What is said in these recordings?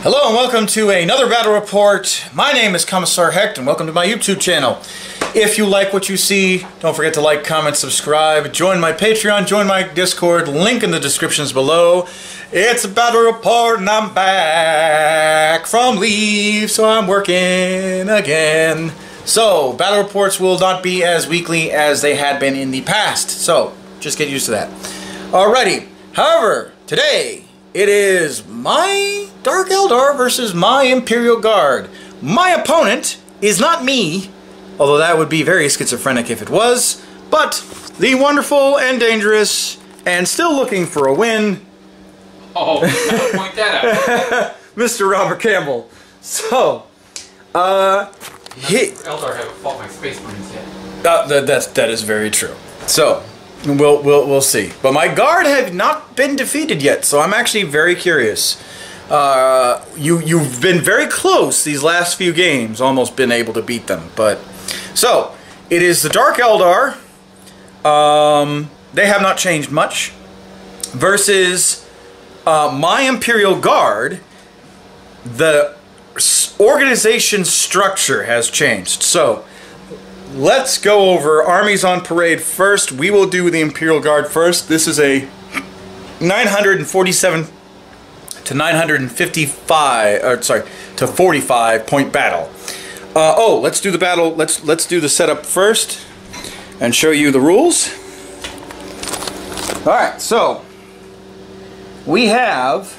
Hello and welcome to another battle report. My name is Commissar Hecht and welcome to my YouTube channel. If you like what you see, don't forget to like, comment, subscribe, join my Patreon, join my Discord, link in the descriptions below. It's a battle report and I'm back from leave, so I'm working again. So, battle reports will not be as weekly as they had been in the past, so just get used to that. Alrighty, however, today it is my Dark Eldar versus my Imperial Guard. My opponent is not me, although that would be very schizophrenic if it was, but the wonderful and dangerous and still looking for a win. Oh, point that out. Mr. Robert Campbell. So, Eldar haven't fought my Space Marines yet. that is very true. So, we'll see. But my guard have not been defeated yet, so I'm actually very curious. You've been very close these last few games, almost been able to beat them. But so it is the Dark Eldar. They have not changed much. Versus my Imperial Guard. The organization structure has changed. So let's go over armies on parade first. We will do the Imperial Guard first. This is a 947 to 955, or sorry, to 45 point battle. Let's do the battle. Let's do the setup first and show you the rules. All right, so we have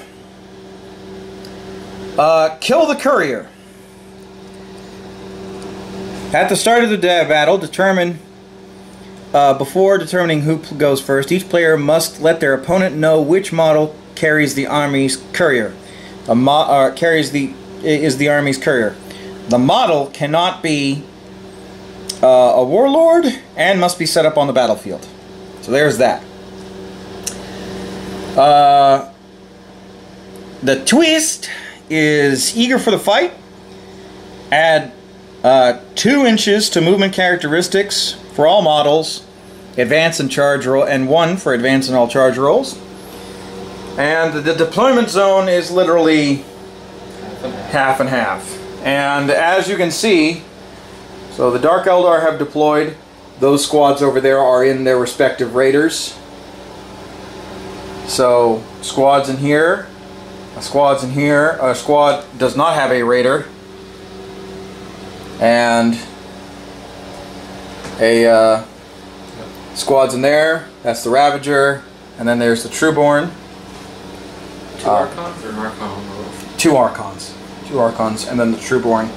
kill the courier. At the start of the battle, before determining who goes first, each player must let their opponent know which model carries the army's courier. Is the army's courier. The model cannot be a warlord and must be set up on the battlefield. So there's that. The twist is eager for the fight. Add 2 inches to movement characteristics for all models, advance and charge roll, and 1 for advance and all charge rolls. And the deployment zone is literally half and half. And as you can see, so the Dark Eldar have deployed. Those squads over there are in their respective raiders. So squads in here, squads in here. A squad does not have a raider. And a squad's in there. That's the Ravager. And then there's the Trueborn. 2 Archons or an Archon on the roof? 2 Archons. 2 Archons, and then the Trueborn.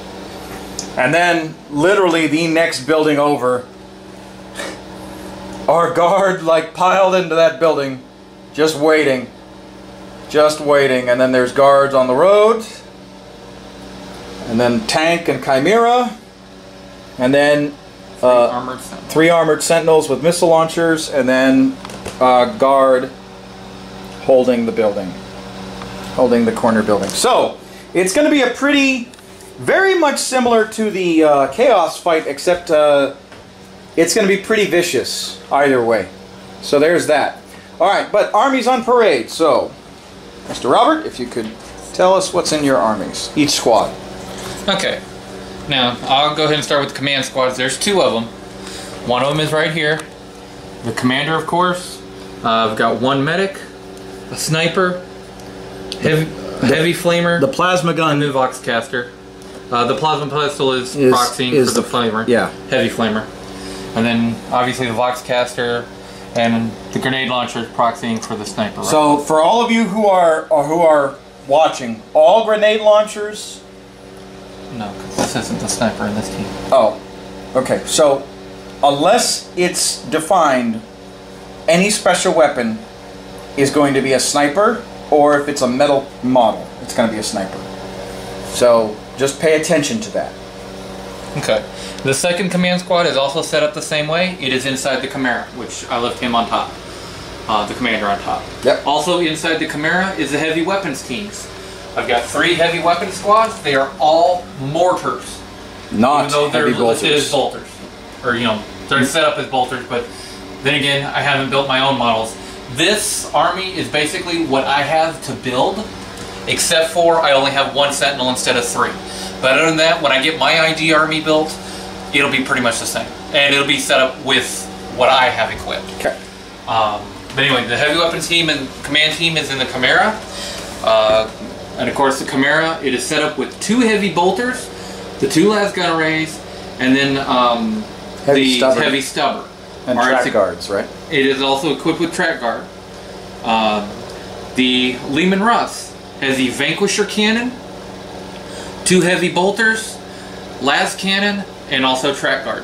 And then, literally, the next building over, our guard, like, piled into that building, just waiting. Just waiting. And then there's guards on the road. And then tank and chimera. And then 3 armored sentinels with missile launchers. And then guard holding the building. Holding the corner building. So, it's going to be a very much similar to the Chaos fight, except it's going to be pretty vicious either way. So there's that. Alright, but armies on parade. So, Mr. Robert, if you could tell us what's in your armies, each squad. Okay. Now, I'll go ahead and start with the command squads. There's 2 of them. One of them is right here. The commander, of course. I've got 1 medic, a sniper, heavy flamer, the plasma gun, and the Vox caster. The plasma pistol is proxying for the flamer. Yeah. Heavy flamer. And then obviously the Vox caster and the grenade launcher is proxying for the sniper. Right? So for all of you who are watching, all grenade launchers. No, because this isn't the sniper in this team. Oh, okay. So unless it's defined, any special weapon is going to be a sniper. Or if it's a metal model, it's going to be a sniper. So just pay attention to that. Okay. The second command squad is also set up the same way. It is inside the Commorragh, which I left him on top. The commander on top. Yep. Also inside the Commorragh is the heavy weapons teams. I've got 3 heavy weapons squads. They are all mortars. Not even though they're heavy bolters. listed as bolters. Or, you know, they're set up as bolters, but then again, I haven't built my own models. This army is basically what I have to build except for I only have 1 Sentinel instead of 3. But other than that, when I get my ID army built, it'll be pretty much the same. And it'll be set up with what I have equipped. Okay. But anyway, the heavy weapons team and command team is in the Commorragh. And of course the Commorragh, it is set up with 2 heavy bolters, the 2 las gun arrays, and then heavy stubber. And track guards, right? It is also equipped with track guard. The Leman Russ has the Vanquisher cannon, 2 heavy bolters, las cannon, and also track guard.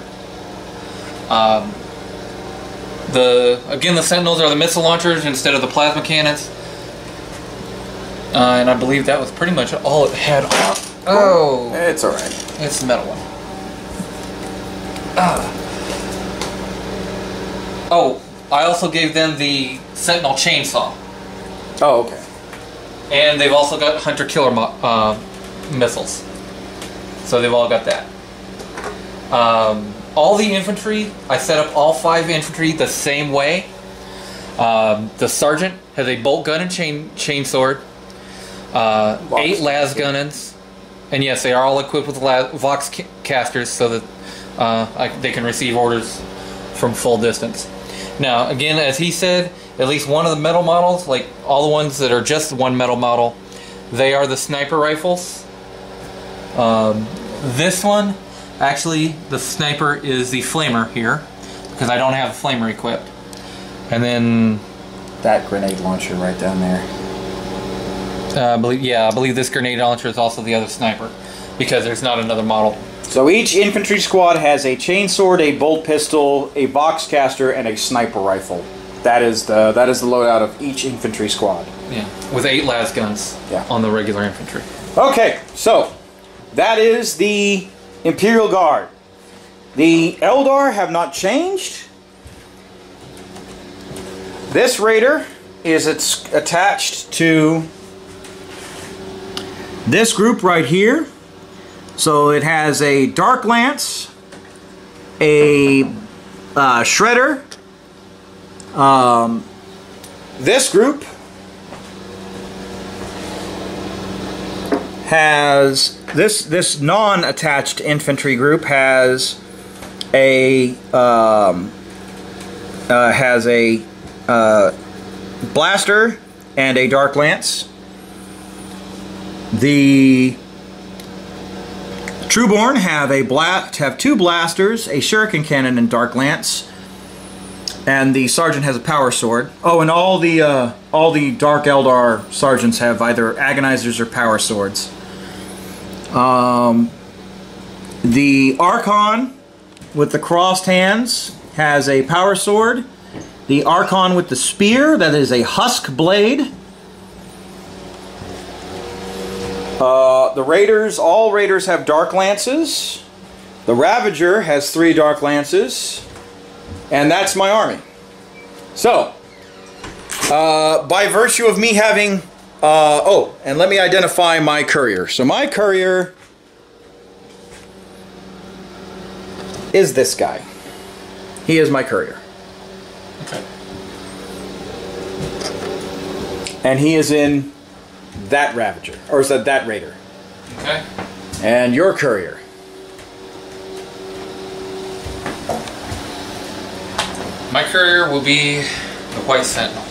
Again, the Sentinels are the missile launchers instead of the plasma cannons. And I believe that was pretty much all it had on. Oh, it's all right. It's the metal one. Oh, I also gave them the Sentinel chainsaw. Oh, okay. And they've also got Hunter Killer missiles. So they've all got that. All the infantry, I set up all 5 infantry the same way. The sergeant has a bolt gun and chain sword. 8 las gunnons. And yes, they are all equipped with Vox casters so that they can receive orders from full distance. Now, again, as he said, at least one of the metal models, like all the ones that are just one metal model, they are the sniper rifles. This one, actually, the sniper is the flamer here, because I don't have a flamer equipped. And then that grenade launcher right down there. I believe this grenade launcher is also the other sniper, because there's not another model. So each infantry squad has a chainsword, a bolt pistol, a Vox caster, and a sniper rifle. That is the loadout of each infantry squad. Yeah, with 8 las guns on the regular infantry. Okay, so that is the Imperial Guard. The Eldar have not changed. This Raider is attached to this group right here. So it has a Dark Lance, a Shredder. This group has this non-attached infantry group has a blaster and a Dark Lance. The Trueborn have 2 blasters, a Shuriken cannon, and Dark Lance, and the sergeant has a power sword. Oh, and all the Dark Eldar sergeants have either agonizers or power swords. The Archon with the crossed hands has a power sword. The Archon with the spear, that is a husk blade. The Raiders, all Raiders have Dark Lances. The Ravager has 3 Dark Lances. And that's my army. So, by virtue of me having... oh, and let me identify my courier. So my courier is this guy. He is my courier. Okay. And he is in that Ravager. Or is that Raider? Okay. And your courier. My courier will be the White Sentinel.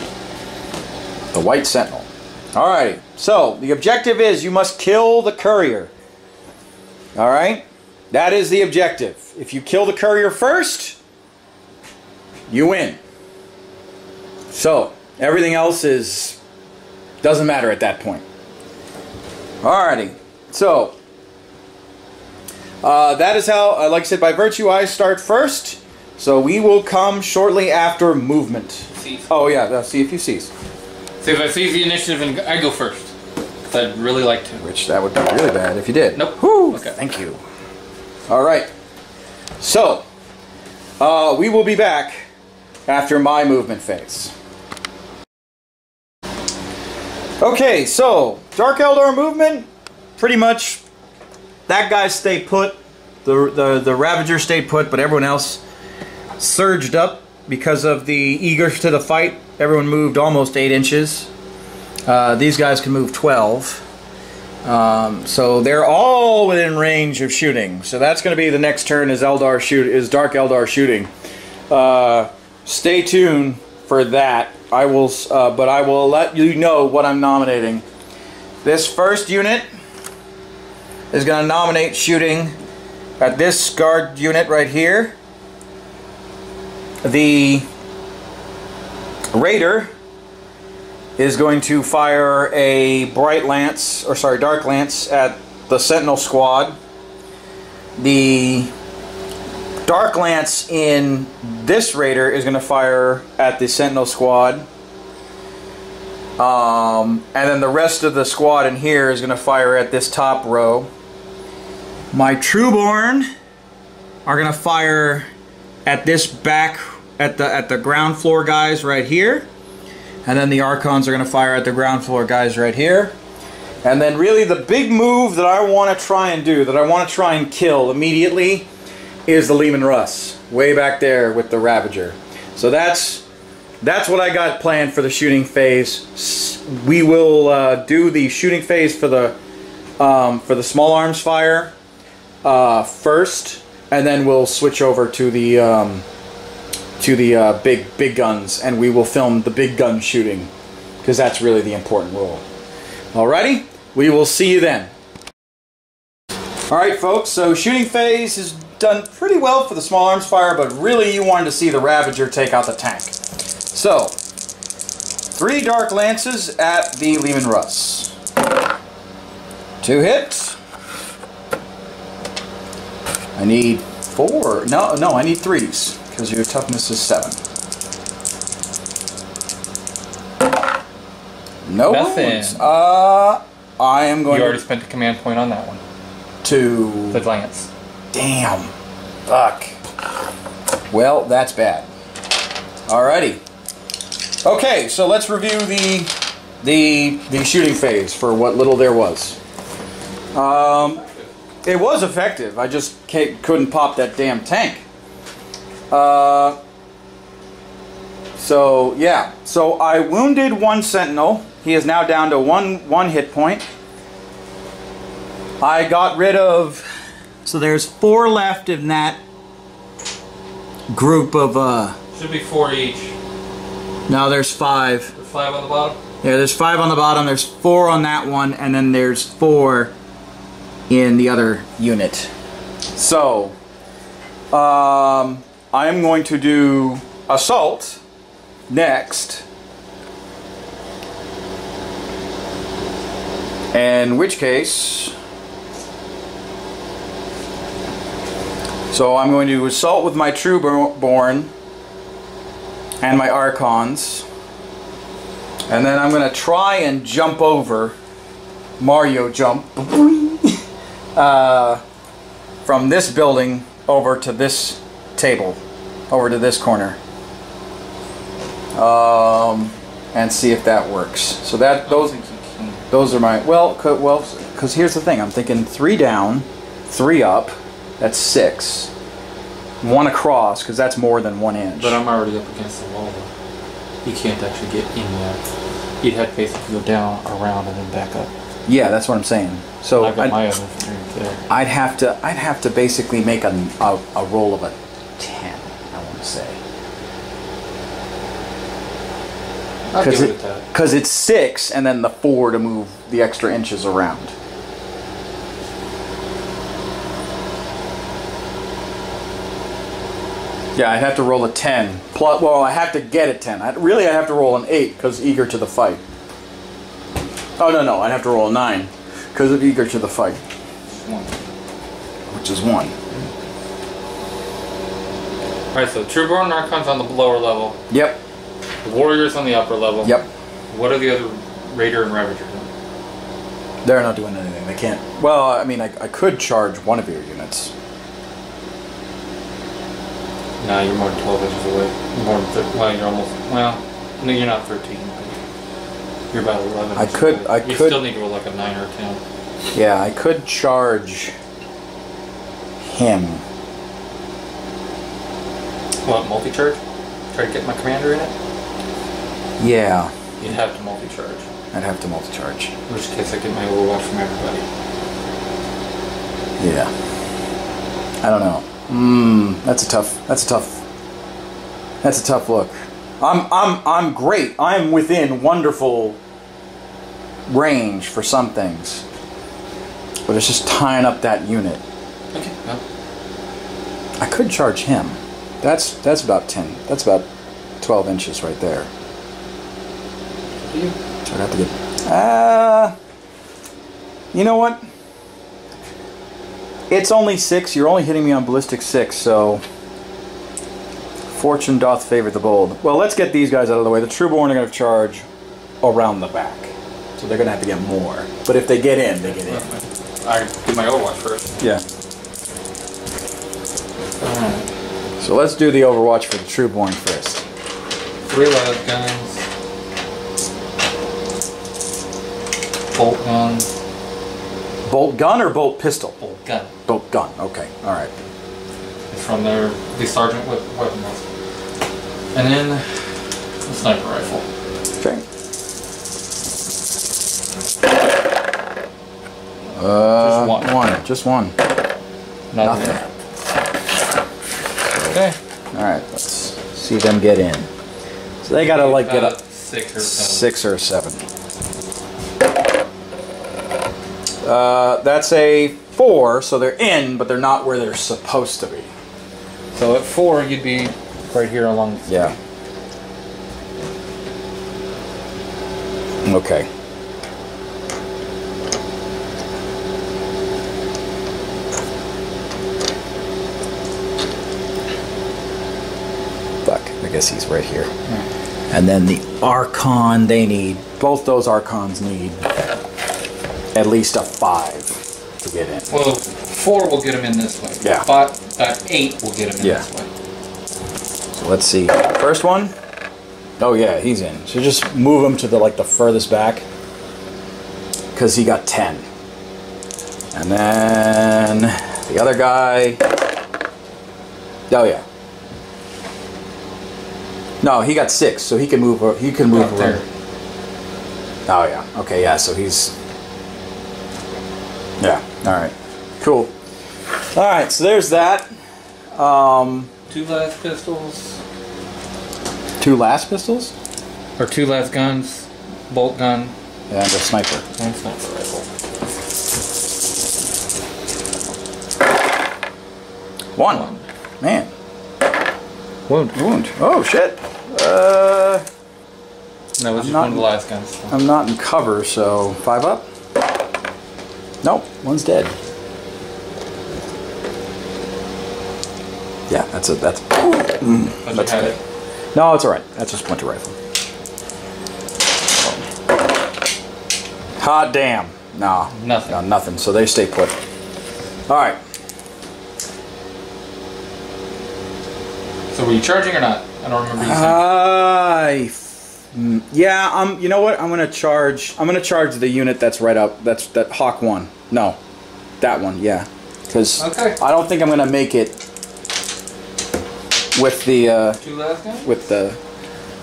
The White Sentinel. Alrighty. So, the objective is you must kill the courier. Alright? That is the objective. If you kill the courier first, you win. So, everything else doesn't matter at that point. Alrighty. So, that is how, like I said, by virtue I start first. So we will come shortly after movement. Seize. Oh yeah, see if you seize. See if I seize the initiative and I go first. Because I'd really like to. Which that would be really bad if you did. Nope. Whew, okay. Thank you. Alright. So, we will be back after my movement phase. Okay, so, Dark Eldar movement, pretty much, that guy stayed put, the Ravager stayed put, but everyone else surged up because of the eager to the fight. Everyone moved almost 8 inches. These guys can move 12. So they're all within range of shooting. So that's going to be the next turn is Dark Eldar shooting. Stay tuned for that. I will, but I will let you know what I'm nominating. This first unit is going to nominate shooting at this guard unit right here. The Raider is going to fire a Dark Lance at the Sentinel squad. The Dark Lance in this Raider is going to fire at the Sentinel squad. And then the rest of the squad in here is going to fire at this top row. My Trueborn are going to fire at this back, at the ground floor guys right here. And then the Archons are going to fire at the ground floor guys right here. And then really the big move that I want to try and do, that I want to try and kill immediately, is the Leman Russ, way back there with the Ravager. So that's what I got planned for the shooting phase. We will do the shooting phase for the small arms fire first, and then we'll switch over to the big guns, and we will film the big gun shooting, because that's really the important role. Alrighty, we will see you then. Alright folks, so shooting phase is done pretty well for the small arms fire, but really you wanted to see the Ravager take out the tank. So, 3 Dark Lances at the Leman Russ. 2 hits. I need 4. No, I need 3s. Because your toughness is 7. No wounds. I am going. You already spent the command point on that one. To the Lance. Damn. Fuck. Well, that's bad. Alrighty. Okay, so let's review the shooting phase for what little there was. It was effective. I just couldn't pop that damn tank. So yeah, so I wounded 1 Sentinel. He is now down to one hit point. I got rid of, so there's 4 left in that group of should be 4 each. No, there's 5. There's 5 on the bottom? Yeah, there's 5 on the bottom, there's 4 on that one, and then there's 4 in the other unit. So I am going to do assault next, in which case, so I'm going to assault with my Trueborn and my Archons, and then I'm going to try and jump over, Mario jump, from this building over to this table, over to this corner, and see if that works. So that those are my because here's the thing. I'm thinking 3 down, 3 up. That's 6. 1 across, because that's more than 1 inch. But I'm already up against the wall, though. You can't actually get in there. You'd have to basically go down, around, and then back up. Yeah, that's what I'm saying. So I've got my other there. I'd have to basically make a roll of a 10. I want to say. I'll give it that. Because it's 6, and then the 4 to move the extra inches around. Yeah, I'd have to roll a 10. Plus, well, I have to get a 10. I have to roll an 8 because eager to the fight. Oh, no, I'd have to roll a 9 because of eager to the fight. 1. Which is 1. Alright, so Trueborn and Archons on the lower level. Yep. The Warriors on the upper level. Yep. What are the other Raider and Ravager doing? They're not doing anything. They can't. Well, I mean, I could charge one of your units. No, you're more than 12 inches away. More than 13. Well, you're almost. Well, no, you're not 13. You're about 11. I could. You still need to roll like a 9 or a 10. Yeah, I could charge him. What, multi-charge? Try to get my commander in it? Yeah. You'd have to multi-charge. I'd have to multi-charge. In which case I get my overwatch from everybody. Yeah. I don't know. That's a tough look. I'm great. I'm within wonderful range for some things. But it's just tying up that unit. Okay, well. I could charge him. That's about 10. That's about 12 inches right there. You? So I'd have to get... you know what? It's only 6. You're only hitting me on ballistic 6, so... Fortune doth favor the bold. Well, let's get these guys out of the way. The Trueborn are going to charge around the back. So they're going to have to get more. But if they get in, they get in. I do my Overwatch first. Yeah. So let's do the Overwatch for the Trueborn first. 3 live guns. Bolt guns. Bolt gun or bolt pistol? Bolt gun. Bolt gun, okay. Alright. From the sergeant with weapon list. And then the sniper rifle. Okay. Just one. Nothing. Okay. Alright, let's see them get in. So they gotta like get up 6 or 7. 6 or 7. That's a 4, so they're in, but they're not where they're supposed to be. So at 4, you'd be right here along the Yeah. Okay. Fuck, I guess he's right here. And then the Archon, they need, both those Archons need at least a 5 to get in. Well, 4 will get him in this way. Yeah. 8 will get him in this way. So let's see. First one. Oh yeah, he's in. So just move him to the the furthest back, because he got 10. And then the other guy. Oh yeah. No, he got 6, so he can move. He can move around. There. Oh yeah. Okay, yeah. So he's. Yeah. All right. Cool. All right. So there's that. 2 last pistols. 2 last pistols. Or 2 last guns. Bolt gun. And a sniper. And sniper rifle. 1. Man. Wound. Oh shit. That was just one of the last guns. I'm not in cover, so 5 up. Nope, one's dead. Yeah, that's But you had it. No, it's all right. That's a splinter rifle. Hot damn. No. Nothing. No, nothing. So they stay put. All right. So were you charging or not? I don't remember you saying. Yeah. You know what? I'm gonna charge. I'm gonna charge the unit that's right up. That's that Hawk 1. No, that one. Yeah. Because I don't think I'm gonna make it with the 2 last guns? with the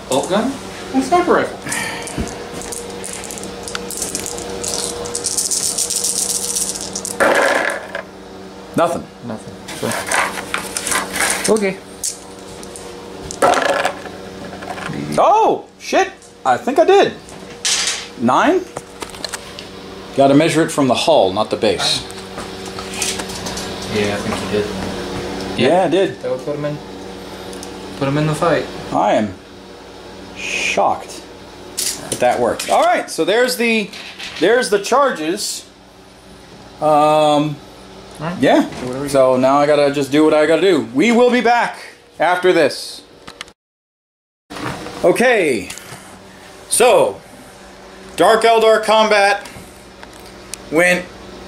bolt gun and sniper rifle. Nothing. So. Okay. Oh shit! I think I did. 9. Got to measure it from the hull, not the base. Yeah, I think you did. Yeah, I did. That would put him in the fight. I am shocked that that worked. All right, so there's the charges. Yeah. So now I gotta just do what I gotta do. We will be back after this. Okay. So, Dark Eldar combat went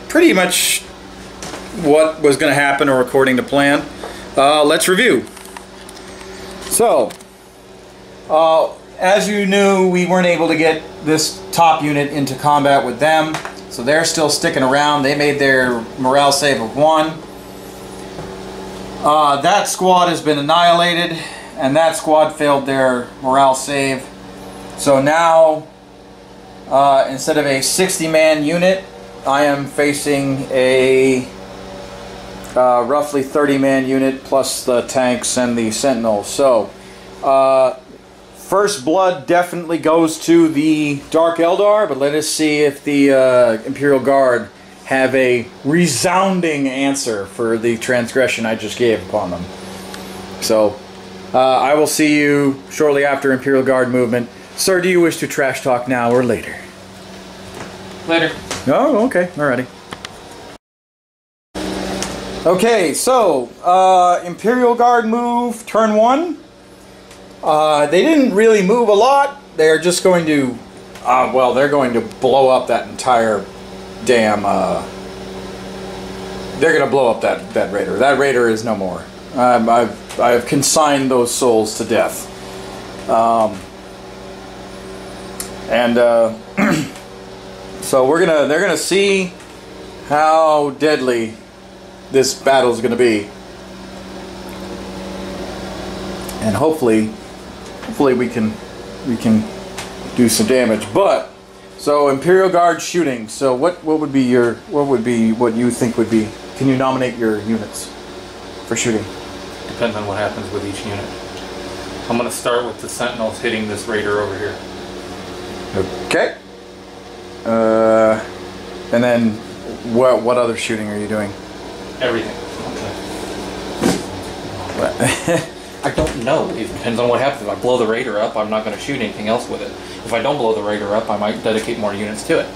pretty much what was going to happen or according to plan. Let's review. So, as you knew, we weren't able to get this top unit into combat with them, so they're still sticking around. They made their morale save of 1. That squad has been annihilated, and that squad failed their morale save. So now instead of a 60-man unit, I am facing a roughly 30-man unit plus the tanks and the sentinels. So, first blood definitely goes to the Dark Eldar, but let us see if the Imperial Guard have a resounding answer for the transgression I just gave upon them. So, I will see you shortly after Imperial Guard movement. Sir, do you wish to trash talk now or later? Later. Oh, okay. Alrighty. Okay, so, Imperial Guard move, turn 1. They didn't really move a lot. They're just going to, well, they're going to blow up that entire damn, they're going to blow up that raider. That raider is no more. I've consigned those souls to death. So they're gonna see how deadly this battle is gonna be, and hopefully we can do some damage. But so Imperial Guard shooting. So what would be what you think would be? Can you nominate your units for shooting? Depends on what happens with each unit. I'm gonna start with the Sentinels hitting this raider over here. Okay. And then what other shooting are you doing? Everything. Okay. I don't know. It depends on what happens. If I blow the raider up, I'm not going to shoot anything else with it. If I don't blow the raider up, I might dedicate more units to it.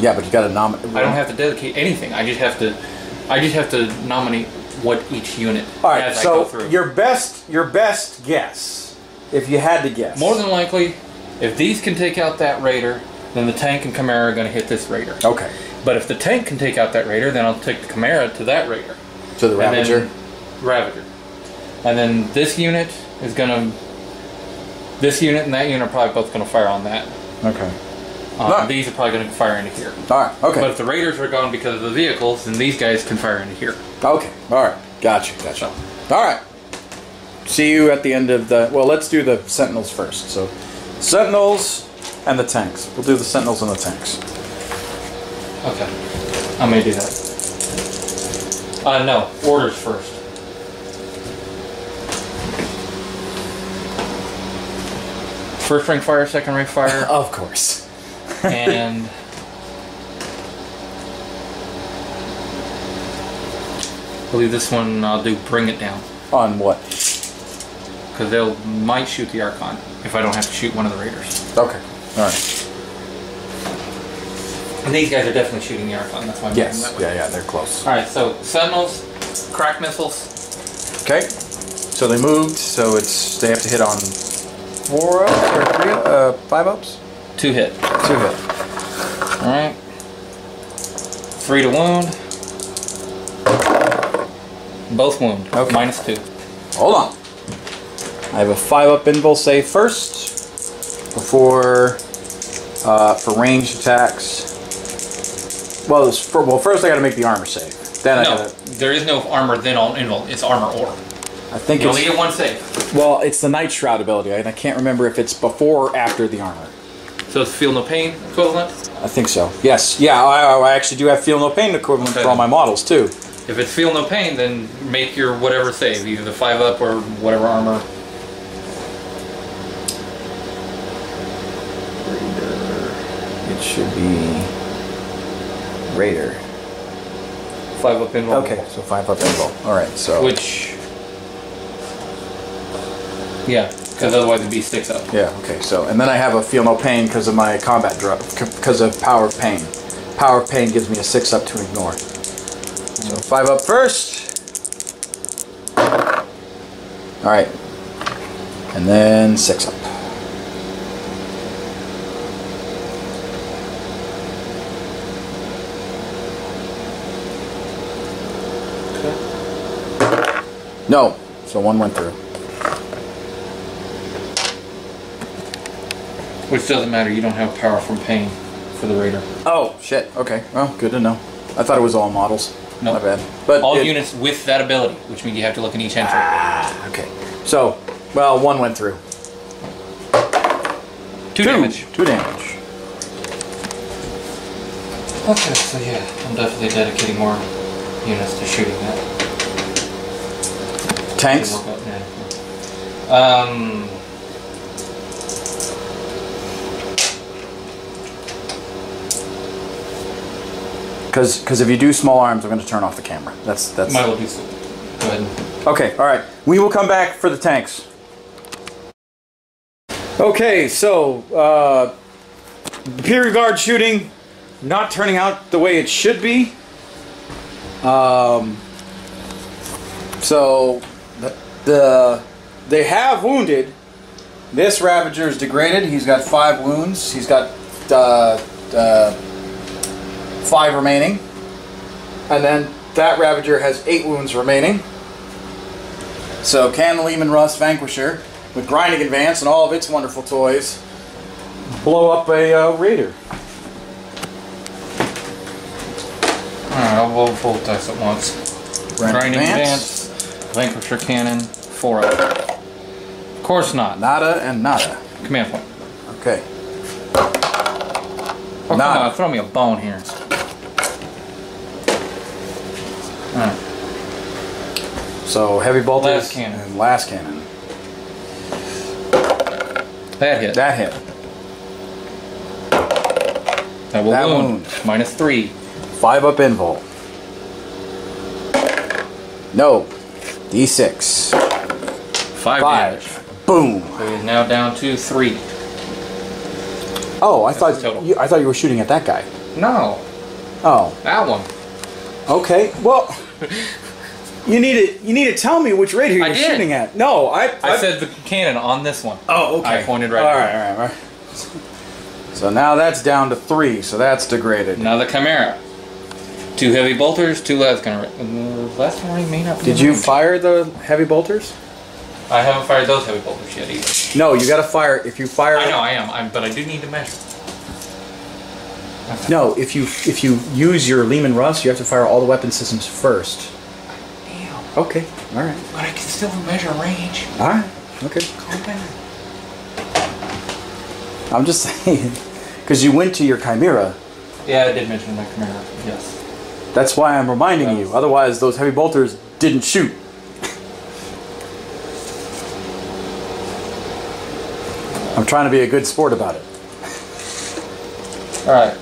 Yeah, but you got to nominate. I don't have to dedicate anything. I just have to nominate what each unit. All right. As So I go through. your best guess, if you had to guess. More than likely, if these can take out that raider, then the tank and Commorragh are going to hit this raider. Okay. But if the tank can take out that raider, then I'll take the Commorragh to that raider. To the Ravager? Ravager. And then this unit is going to... This unit and that unit are probably both going to fire on that. Okay. These are probably going to fire into here. Alright, okay. But if the raiders are gone because of the vehicles, then these guys can fire into here. Okay, alright. Gotcha. Alright. See you at the end of the... Well, let's do the Sentinels first. So, Sentinels and the tanks. We'll do the Sentinels and the tanks. Okay. I'm going to do that. No. Orders first. First rank fire, second rank fire. Of course. And... I believe this one I'll do bring it down. On what? Because they might shoot the Archon if I don't have to shoot one of the raiders. Okay. Alright. And these guys are definitely shooting the Archon. That's why I'm Yes. that way. Yeah, they're close. Alright, so Sentinels, crack missiles. Okay. So they moved, so they have to hit on 4 ups or 5 ups? 2 hit. 2 hit. Alright. 3 to wound. Both wound. Okay. -2. Hold on. I have a 5-up invul save first before for ranged attacks. Well, first I got to make the armor save. Then there is no armor then on invul. It's armor or. I think you only get 1 save. Well, it's the Night Shroud ability, and I can't remember if it's before or after the armor. So it's feel no pain equivalent. I think so. Yes. Yeah. I actually do have feel no pain equivalent for all my models too. If it's feel no pain, then make your whatever save, either the 5-up or whatever armor. It should be Raider. 5-up invul. Okay, so 5-up invul. All right, so which, yeah, because otherwise it'd be 6-up. Yeah. Okay. So and then I have a feel no pain because of my combat drop because of power of pain. Power of pain gives me a 6-up to ignore. So 5-up first. All right, and then 6-up. No, so 1 went through. Which doesn't matter, you don't have power from pain for the Raider. Oh, shit, okay. Well, good to know. I thought it was all models. No. My bad. But all units with that ability, which means you have to look in each entry. Ah, okay. So, well, 1 went through. 2 damage. 2 damage. Okay, so yeah, I'm definitely dedicating more units to shooting that. Tanks? Because if you do small arms, I'm going to turn off the camera. That's. Might well do so. Go ahead. Okay, all right. We will come back for the tanks. Okay, so Imperial Guard shooting not turning out the way it should be. So they have wounded. This Ravager is degraded. He's got 5 wounds. He's got 5 remaining. And then that Ravager has 8 wounds remaining. So can the Lehman Russ Vanquisher, with grinding advance and all of its wonderful toys, blow up a raider? Alright, I'll roll both dice at once. Grinding advance, Vanquisher cannon, 4 up. Of course not. Nada and nada. Command point. Okay. Oh, come on, throw me a bone here. Alright. So heavy bolters Last cannon. and last cannon. That hit. That hit. That will wound. -3. 5 up invul. No. D6. 5 damage. Boom. So he's now down to 3. Oh, I That's thought you were shooting at that guy. No. Oh. That one. Okay. Well, you need to tell me which raider you're shooting at. No, I said the cannon on this one. Oh, okay. I pointed right at it. All right. So now that's down to 3, so that's degraded. Now the Commorragh. 2 heavy bolters, 2 last gunner. Last one may not be. Did you fire the heavy bolters? I haven't fired those heavy bolters yet either. No, you got to fire. If you fire, I know I am. But I do need to measure. Okay. No, if you use your Lehman Russ, you have to fire all the weapon systems first. Damn. Okay. All right. But I can still measure range. All right. Okay. Calm down. I'm just saying, because you went to your Chimera. Yeah, I did mention my Commorragh. Yes. That's why I'm reminding you. Otherwise, those heavy bolters didn't shoot. I'm trying to be a good sport about it. Alright.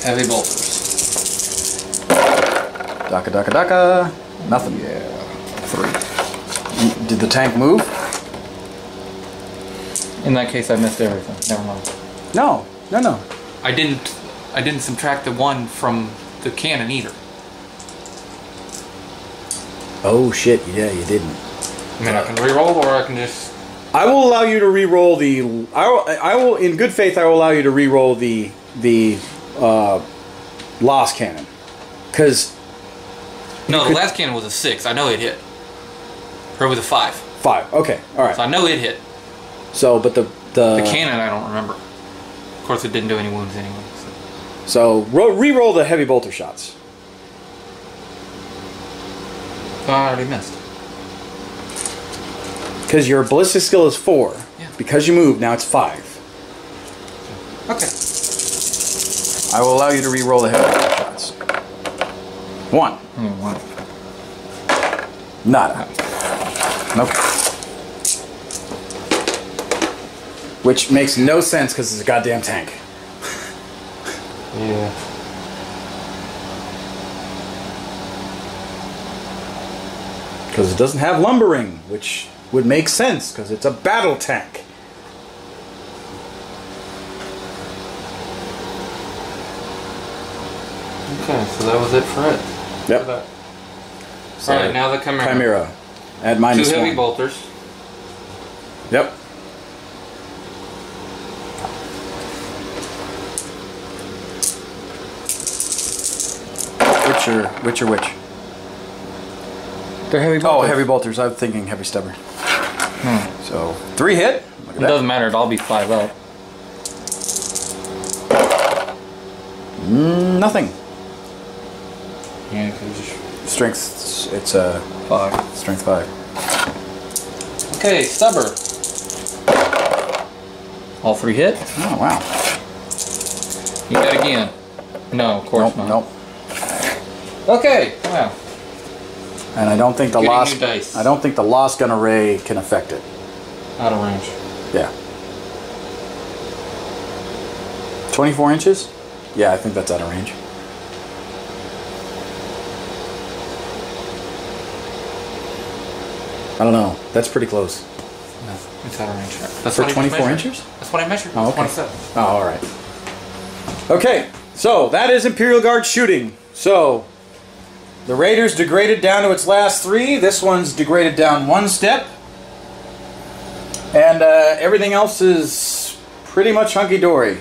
Heavy bolters. Daka daka daka. Nothing. Yeah. 3. Did the tank move? In that case, I missed everything. Never mind. No. I didn't subtract the 1 from the cannon either. Oh shit! Yeah, you didn't. I mean, I can reroll, or I can just. I will allow you to re-roll the. I will, in good faith, I will allow you to re-roll the lost cannon, because. No, the last cannon was a 6. I know it hit. Or it was a 5. 5. Okay. All right. So I know it hit. So, but the cannon, I don't remember. Of course, it didn't do any wounds anyway. So re-roll the heavy bolter shots. So I already missed. Because your ballistic skill is 4. Yeah. Because you moved, now it's 5. Okay. I will allow you to re-roll the heavy bolter shots. 1. Only 1. Nada. Nope. Which makes no sense because it's a goddamn tank. Yeah. Because it doesn't have lumbering, which would make sense because it's a battle tank. Okay, so that was it for it. Yep. So alright, now the Commorragh. Chimera. At -1. 2 heavy bolters. Yep. Which? They're heavy bolters. Oh, heavy bolters. I'm thinking heavy stubber. So 3 hit. Look at it doesn't matter. It'll all be 5 up. Nothing. Yeah, because Strength. It's a 5. Strength 5. Okay, stubber. All 3 hit. Oh, wow. You got again. No, of course not. Nope. Okay, wow. And I don't think the lost gun array can affect it. Out of range. Yeah. 24 inches? Yeah, I think that's out of range. I don't know. That's pretty close. No, it's out of range. That's for 24 inches? That's what I measured. Oh, okay. 27. Oh, all right. Okay, so that is Imperial Guard shooting. So the Raiders degraded down to its last 3. This one's degraded down 1 step. And everything else is pretty much hunky-dory.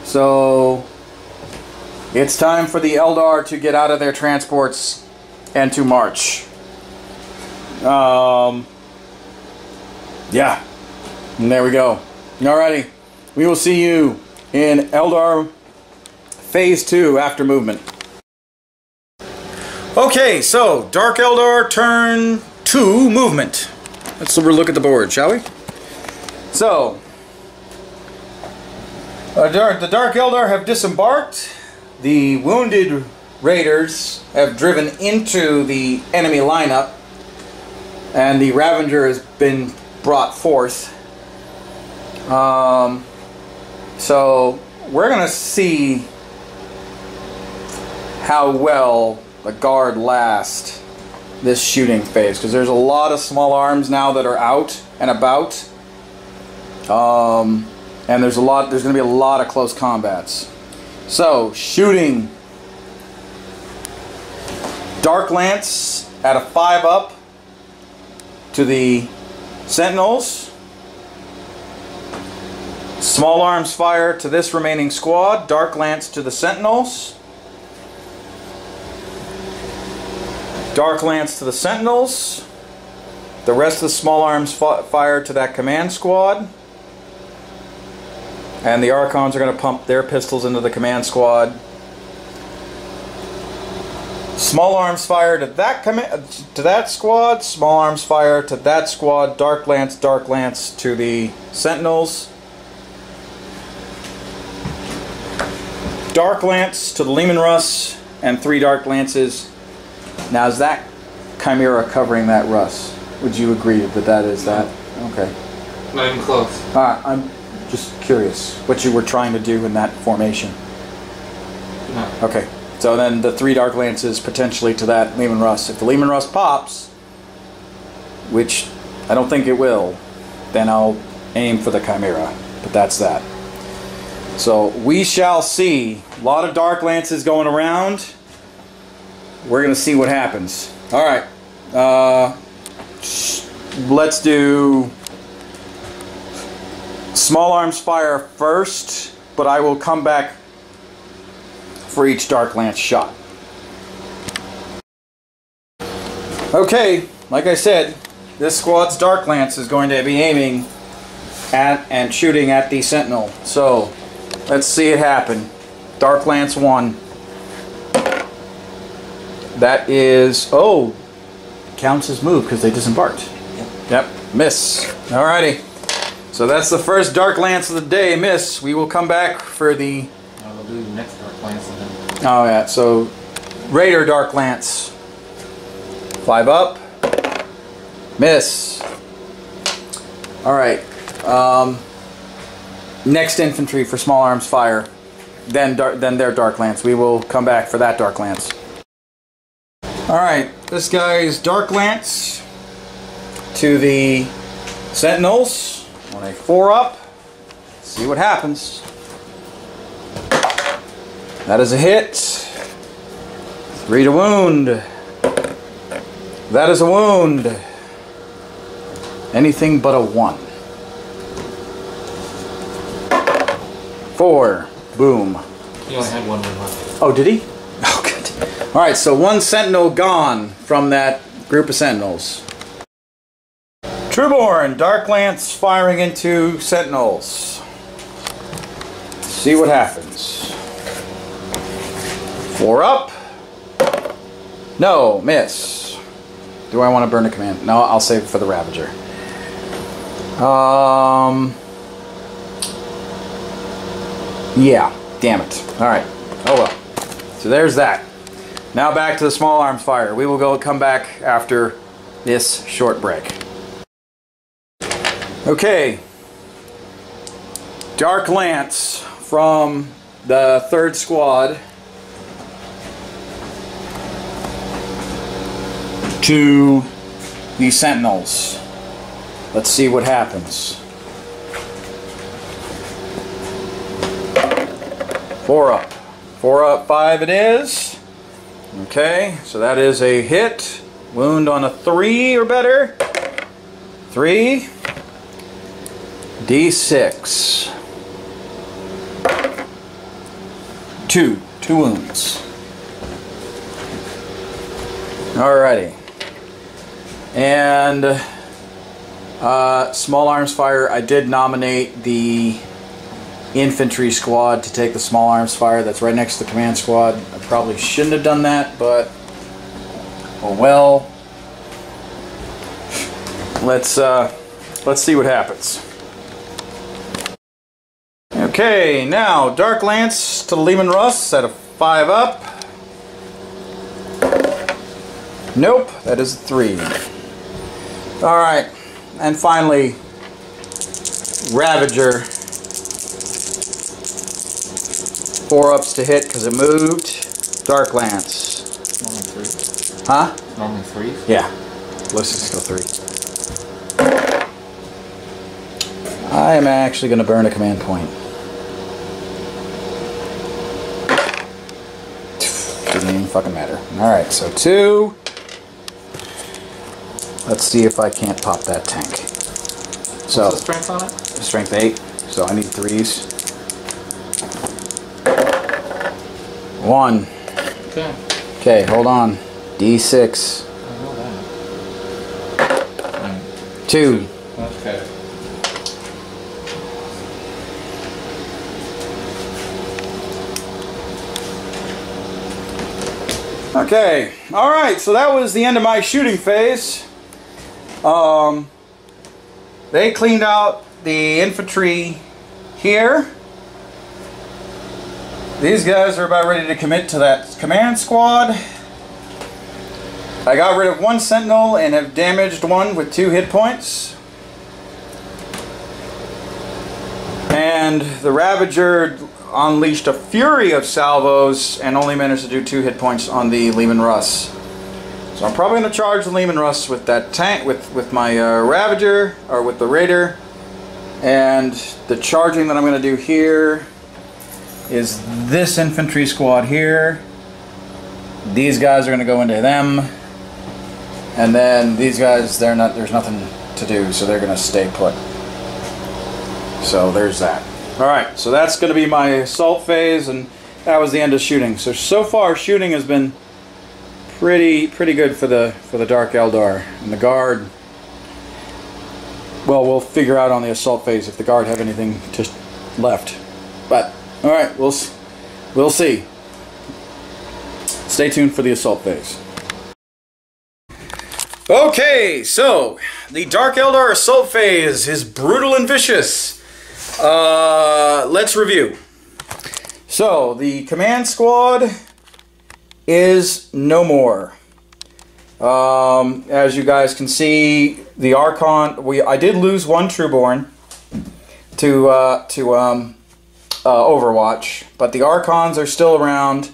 So it's time for the Eldar to get out of their transports and to march. Yeah. And there we go. Alrighty. We will see you in Eldar Phase 2 after movement. Okay, so Dark Eldar turn 2 movement. Let's look at the board, shall we? So, the Dark Eldar have disembarked. The wounded Raiders have driven into the enemy lineup. And the Ravager has been brought forth. So, we're going to see how well the Guard last this shooting phase, because there's a lot of small arms now that are out and about, and there's going to be a lot of close combats. So shooting, Dark Lance at a 5-up to the Sentinels. Small arms fire to this remaining squad. Dark Lance to the Sentinels. Dark Lance to the Sentinels. The rest of the small arms fire to that command squad. And the Archons are going to pump their pistols into the command squad. Small arms fire to that squad. Small arms fire to that squad. Dark Lance to the Sentinels. Dark Lance to the Leman Russ, and 3 Dark Lances. Now, is that Chimera covering that Russ? Would you agree that that is that? Okay. Not even close. I'm just curious what you were trying to do in that formation. No. Okay. So then the 3 Dark Lances potentially to that Leman Russ. If the Leman Russ pops, which I don't think it will, then I'll aim for the Chimera. But that's that. So we shall see. A lot of Dark Lances going around. We're going to see what happens. Alright. Let's do small arms fire first, but I will come back for each Dark Lance shot. Okay, like I said, this squad's Dark Lance is going to be aiming at and shooting at the Sentinel. So, let's see it happen. Dark Lance 1. That is, oh, counts as move because they disembarked. Yep, miss. Alrighty. So that's the first Dark Lance of the day, miss. We will come back for the... We'll do the next Dark Lance and then... Oh yeah, so Raider Dark Lance. 5 up. Miss. Alright. Next infantry for small arms fire. Then their Dark Lance. We will come back for that Dark Lance. Alright, this guy's Dark Lance to the Sentinels on a 4-up. See what happens. That is a hit. 3 to wound. That is a wound. Anything but a 1. 4. Boom. He only had 1 wound left. Oh, did he? Oh, good. Alright, so 1 Sentinel gone from that group of Sentinels. Trueborn, Dark Lance firing into Sentinels. See what happens. 4 up. No, miss. Do I want to burn a command? No, I'll save it for the Ravager. Yeah, damn it. Alright. Oh well. So there's that. Now back to the small arms fire. We will come back after this short break. Okay. Dark Lance from the 3rd Squad to the Sentinels. Let's see what happens. 4 up. 4 up, 5 it is. Okay, so that is a hit. Wound on a 3 or better. 3. D6. 2. 2 wounds. Alrighty. And small arms fire, I did nominate the infantry squad to take the small arms fire. That's right next to the command squad. I probably shouldn't have done that, but oh well. Let's see what happens. Okay, now Dark Lance to the Leman Russ at a 5 up. Nope, that is a 3. Alright, and finally Ravager. 4 ups to hit because it moved. Dark Lance. Normally 3. Huh? Normally 3? Yeah. Let's just go 3. I am actually going to burn a command point. Doesn't even fucking matter. Alright, so 2. Let's see if I can't pop that tank. So, what's the strength on it? Strength 8. So I need 3s. 1. Okay. Okay, hold on. D6. I know that. 2. Okay. Okay, alright, so that was the end of my shooting phase. They cleaned out the infantry here. These guys are about ready to commit to that command squad. I got rid of 1 sentinel and have damaged 1 with 2 hit points. And the Ravager unleashed a fury of salvos and only managed to do 2 hit points on the Leman Russ. So I'm probably going to charge the Leman Russ with that tank, with my Ravager, or with the Raider. And the charging that I'm going to do here is this infantry squad here. These guys are going to go into them. And then these guys, there's nothing to do, so they're going to stay put. So there's that. Alright, so that's going to be my assault phase, and that was the end of shooting. So far shooting has been pretty good for the Dark Eldar. And the Guard, well, we'll figure out on the assault phase if the Guard have anything just left. But alright, we'll see. Stay tuned for the assault phase. Okay, so the Dark Eldar assault phase is brutal and vicious. Let's review. So the command squad is no more. As you guys can see, the Archon, I did lose 1 Trueborn to Overwatch, but the Archons are still around.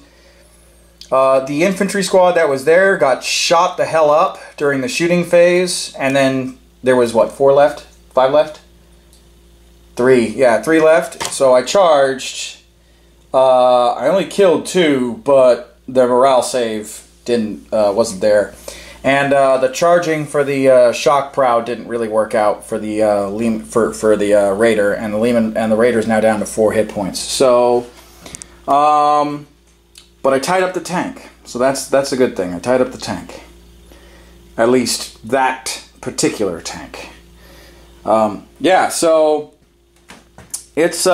The infantry squad that was there got shot the hell up during the shooting phase, and then there was what, 4 left? 5 left? 3, yeah, 3 left. So I charged. I only killed 2, but the morale save wasn't there, and the charging for the shock prow didn't really work out for the Raider, and the Raider is now down to 4 hit points. So, but I tied up the tank, so that's a good thing. I tied up the tank, at least that particular tank. Yeah, so it's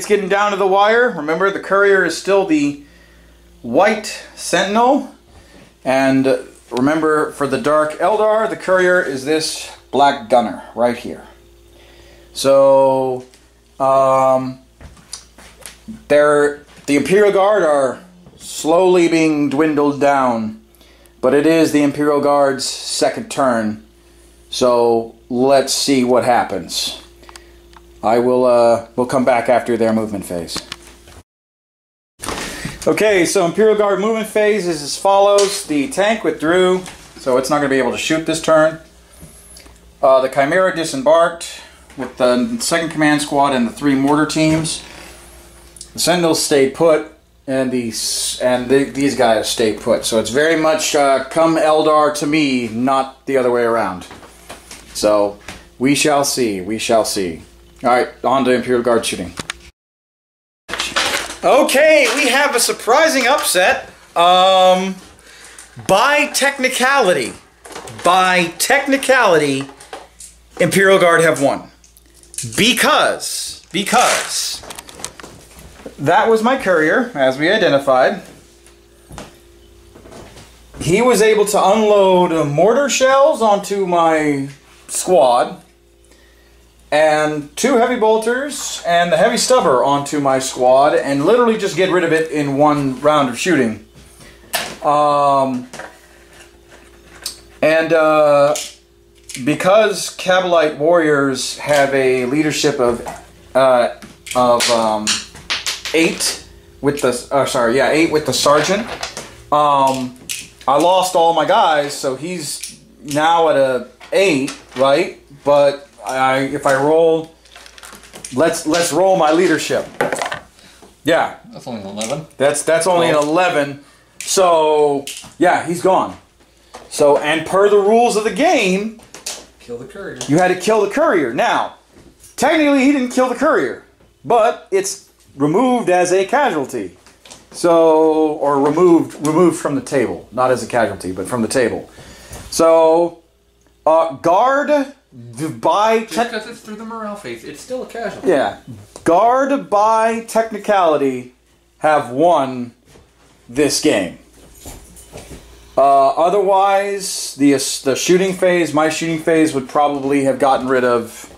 getting down to the wire. Remember, the courier is still the white sentinel, and remember, for the Dark Eldar, the courier is this black gunner right here. So the Imperial Guard are slowly being dwindled down, but it is the Imperial Guard's second turn, so let's see what happens. We'll come back after their movement phase. Okay, so Imperial Guard movement phase is as follows. The tank withdrew, so it's not going to be able to shoot this turn. The Chimera disembarked with the 2nd Command Squad and the 3 mortar teams. The Sentinels stayed put, and these guys stayed put. So it's very much come Eldar to me, not the other way around. So we shall see, we shall see. Alright, on to Imperial Guard shooting. Okay, we have a surprising upset. By technicality, Imperial Guard have won. Because that was my courier, as we identified. He was able to unload mortar shells onto my squad, and 2 heavy bolters and the heavy stubber onto my squad, and literally just get rid of it in 1 round of shooting. Because Kabalite warriors have a leadership of 8 with the 8 with the sergeant, I lost all my guys, so he's now at a 8, right? But if I roll, let's roll my leadership. Yeah, that's only an 11. That's only an 11. So yeah, he's gone. So, and per the rules of the game, kill the courier. You had to kill the courier. Now, technically he didn't kill the courier, but it's removed as a casualty. So, or removed from the table, not as a casualty, but from the table. So, guard by just because it's through the morale phase, it's still a casualty. Yeah, guard by technicality have won this game. Otherwise, the shooting phase, my shooting phase, would probably have gotten rid of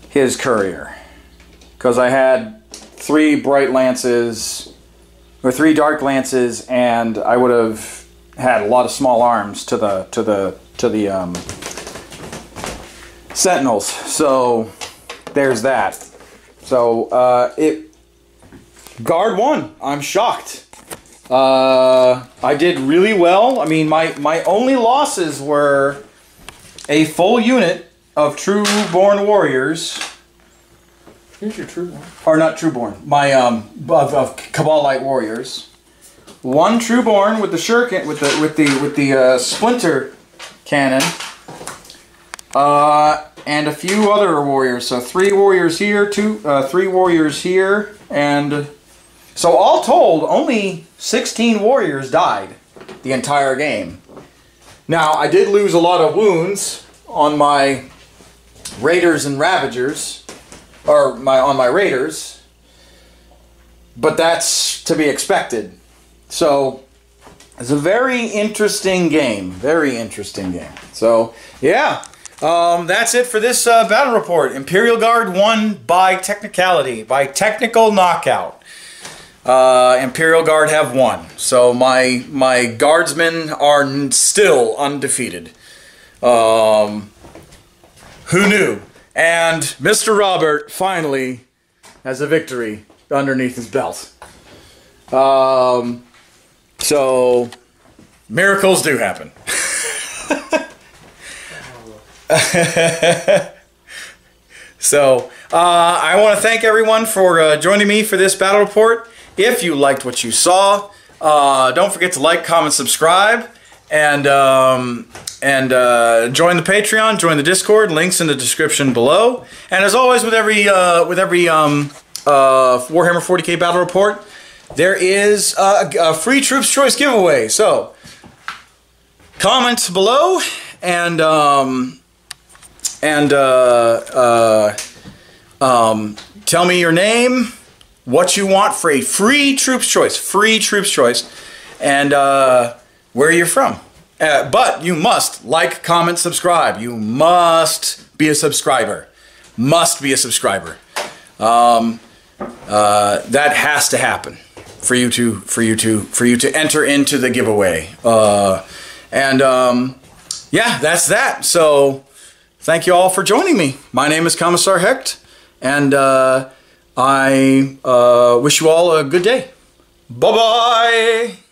his courier, because I had 3 bright lances or 3 dark lances, and I would have had a lot of small arms to the sentinels. So there's that. So guard won. I'm shocked. I did really well. I mean, my only losses were a full unit of Trueborn warriors. Here's your Trueborn. Or not Trueborn. My of Kabalite warriors. 1 Trueborn with the shuriken with the splinter cannon. And a few other warriors. So 3 warriors here, 3 warriors here, and so all told, only 16 warriors died the entire game. Now, I did lose a lot of wounds on my Raiders and Ravagers, or on my Raiders, but that's to be expected. So, it's a very interesting game. Very interesting game. So, yeah. That's it for this battle report. Imperial Guard won by technicality, by technical knockout. Imperial Guard have won. So my guardsmen are still undefeated. Who knew? And Mr. Robert finally has a victory underneath his belt. So miracles do happen. So I want to thank everyone for joining me for this battle report. If you liked what you saw, don't forget to like, comment, subscribe, and join the Patreon, join the Discord. Links in the description below. And as always, with every Warhammer 40k battle report, there is a free Troops Choice giveaway. So comment below and tell me your name, what you want for a free Troops Choice, and where you're from. But you must like, comment, subscribe. You must be a subscriber. that has to happen for you to enter into the giveaway. Yeah, that's that. So thank you all for joining me. My name is Commissar Hecht, and I wish you all a good day. Bye-bye.